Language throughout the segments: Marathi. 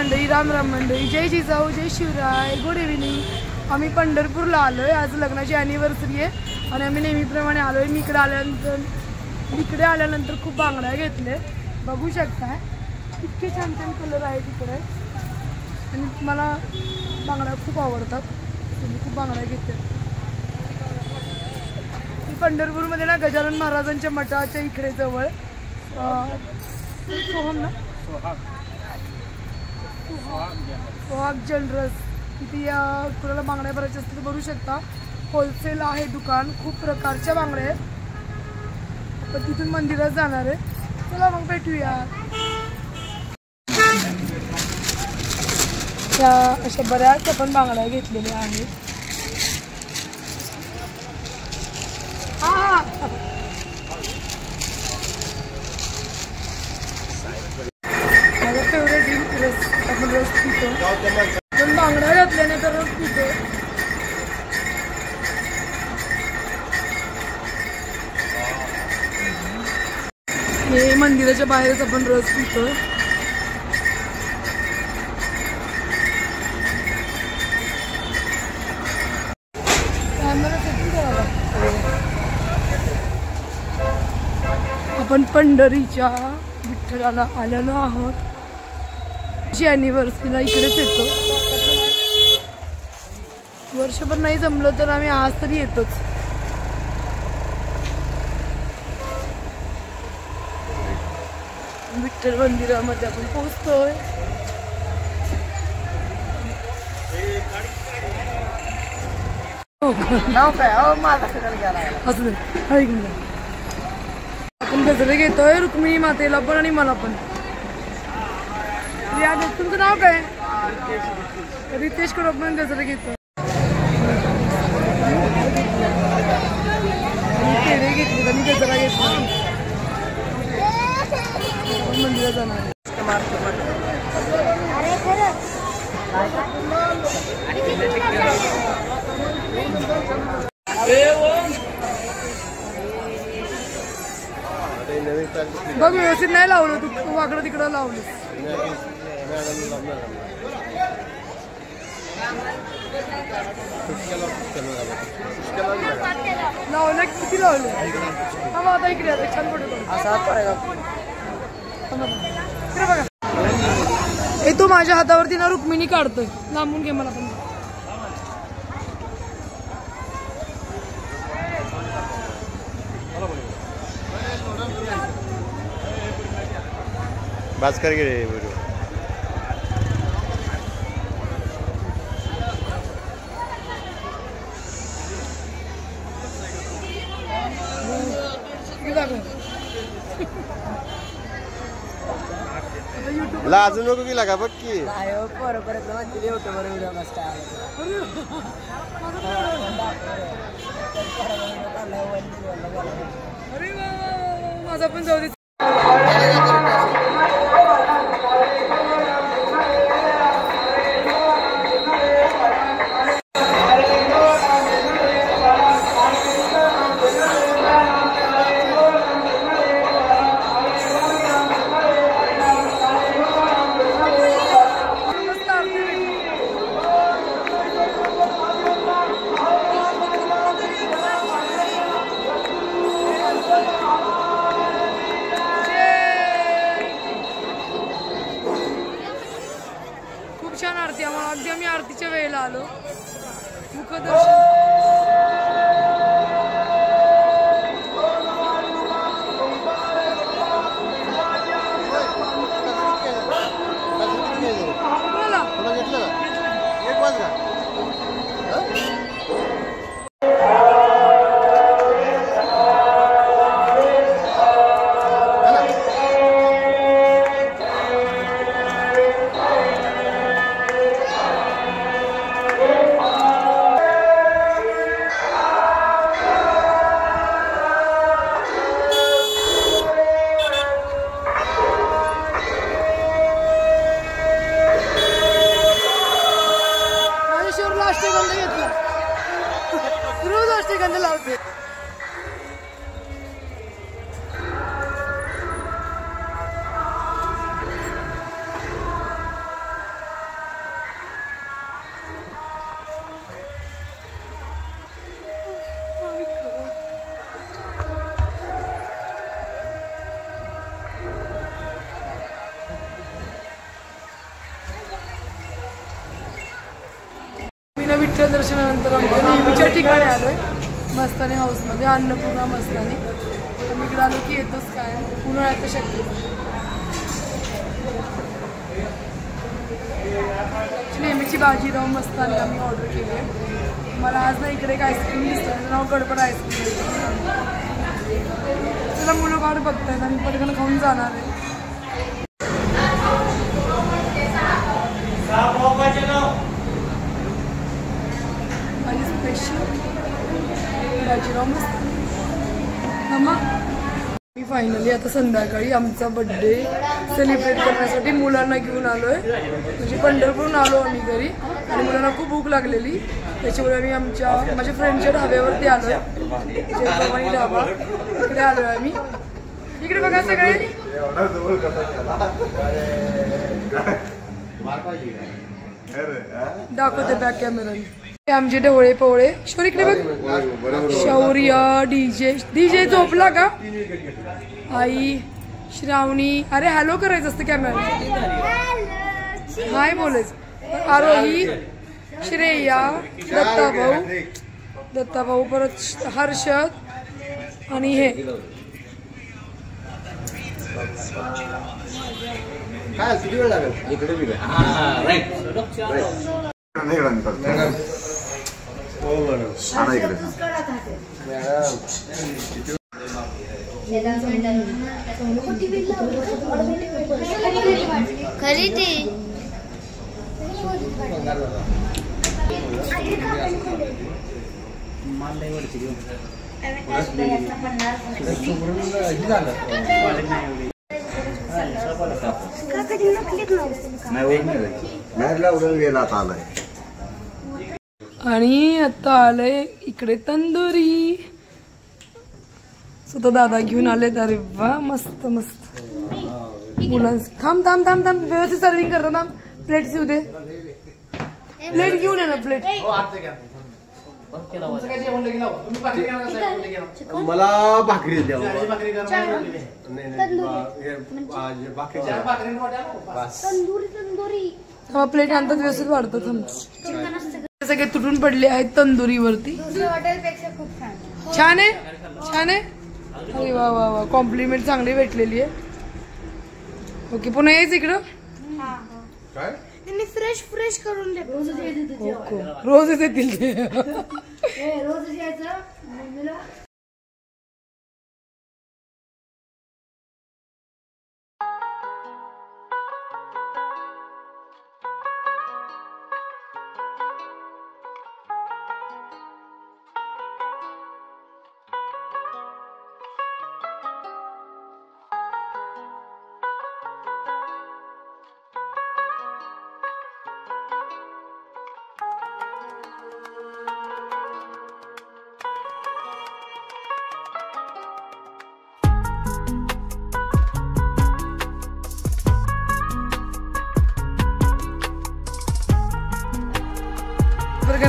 मंडळी, राम राम मंडळी, जय जिजाऊ, जय शिवराय, गुड इव्हिनिंग। आम्ही पंढरपूरला आलोय, आज लग्नाची ॲनिव्हर्सरी आहे आणि आम्ही नेहमीप्रमाणे आलोय। मी इकडे आल्यानंतर खूप बांगड्या घेतले, बघू शकताय इतके छान छान कलर आहेत इकडे आणि मला बांगड्या खूप आवडतात, मी खूप बांगड्या घेते। पंढरपूरमध्ये ना गजानन महाराजांच्या मठाच्या इकडे जवळ सोहाग ज्वेलर्स, तिथे कुणाला बांगड्या भरायच्या असतील तर भरू शकता। होलसेल आहे दुकान, खूप प्रकारच्या बांगड्या आहेत। आपण तिथून मंदिरात जाणार आहे, चला मग भेटूया। त्या अशा बऱ्याच आपण बांगड्या घेतलेल्या आहेत। माझा फेवरेट ड्रिंक रस, आपण रस पितो, पण बांगड्या घातल्याने तर रस पितो। हे मंदिराच्या बाहेरच आपण रस पितो। आपण पंढरीच्या विठ्ठलाला आलेलो आहोत, जी ॲनिव्हर्सरीला इकडेच येतो। वर्षभर नाही जमलं तर आम्ही आज तरी येतोच। विठ्ठल मंदिरामध्ये आपण पोहोचतोय। आपण गजरे घेतोय रुक्मिणी मातेला पण आणि मला पण। तुमचं नाव काय? रितेश कडे पण गजरे घेतोय, पेढे घेतले आणि गजरा घेतला। मंदिरात जाणार आहे। बघ व्यवस्थित नाही लावलं तू, वाकडं तिकडं लावलं। लावलं किती लावलं? हा आता इकडे आता छान फोटो बघा। हे तो माझ्या हातावरती ना रुक्मिणी काढतोय, लांबून घे मला पण। बात करके वीडियो अजून नको की लागा बघ की अरे माझा पण जाऊ दे। छान आरती, आम्हाला अगदी आम्ही आरतीच्या वेळेला आलो। मुखदर्शन विठ्ठल दर्शनानंतर आमच्या नेहमीच्या ठिकाणी आलोय मस्तानी हाऊसमध्ये अन्नपूर्णा मस्तानी. आम्ही इकडे आलो की येतोच काय उन्हाळ्यात शक्य. नेहमीची बाजीराव मस्तानी आम्ही ऑर्डर केली आहे. मला आज ना इकडे एक आईस्क्रीम दिसतं त्याचं नाव गडबड आईस्क्रीम. त्याला मुलं बाहेर बघतायत आणि पटकन खाऊन जाणार आहे. माझी स्पेशल बाजीराव मस्तानी. मी फायनली आता संध्याकाळी आमचा बर्थडे सेलिब्रेट करण्यासाठी मुलांना घेऊन आलोय. म्हणजे पंढरपूरून आलो आम्ही घरी आणि मुलांना खूप भूक लागलेली त्याच्यामुळे आम्ही माझ्या फ्रेंडच्या ढाब्यावरती आलोय. जयप्रमाणी ढाबा इकडे आलोय आम्ही. इकडे बघा सगळे दाखवते बॅक कॅमेराने. आमचे ढवळे पवळे शौर्य इकडे बघ. शौर्य डीजे झोपला का. आई श्रावणी अरे हॅलो करायचं असतं कॅमेरा हाय बोलायचं. आरोही श्रेया दत्ता भाऊ परत हर्षद आणि हे काय किती वेळ लागेल इकडे बी खरेदी आणि आता आलंय इकडे तंदुरी. सुद्धा दादा घेऊन आले. अरे वा मस्त मस्त. मुलांच थांब थांब थांब थांब व्यवस्थित सर्विंग करतो ना. प्लेट येऊ दे. प्लेट घेऊन ये ना प्लेट. मला भाकरी द्या. प्लेट आणतात व्यवस्थित वाढतो. थांब सगळे तुटून पडले आहेत तंदुरीवरती. छान आहे छान आहे. अरे वा वा वा कॉम्प्लिमेंट चांगली भेटलेली आहे. ओके पुन्हा यायचं इकडं. फ्रेश फ्रेश करून दे. रोजच येतील ते. रोज यायचं.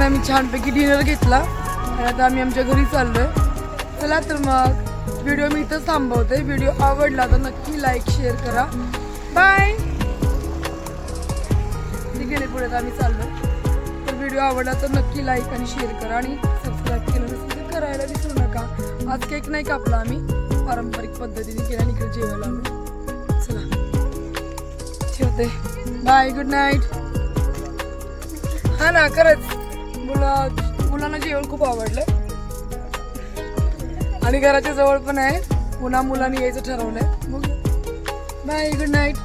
आम्ही छानपैकी डिनर घेतला आणि आता आम्ही आमच्या घरी चाललोय. चला तर मग व्हिडिओ मी इथंच थांबवते. व्हिडिओ आवडला तर नक्की लाईक शेअर करा. बाय. गेले पुढे तर आम्ही चाललोय. तर व्हिडिओ आवडला तर नक्की लाईक आणि शेअर करा आणि सबस्क्राईब केलं नसेल तर करायला विसरू नका. आज केक नाही कापला आम्ही पारंपरिक पद्धतीने केला आणि इकडे जेवायला आलो. चला ठेवते. Bye good night. हा ना खरंच मुलांना जेवण खूप आवडलं आणि घराच्या जवळ पण आहे. पुन्हा मुलांनी यायचं ठरवलंय. मग बाय गुड नाईट.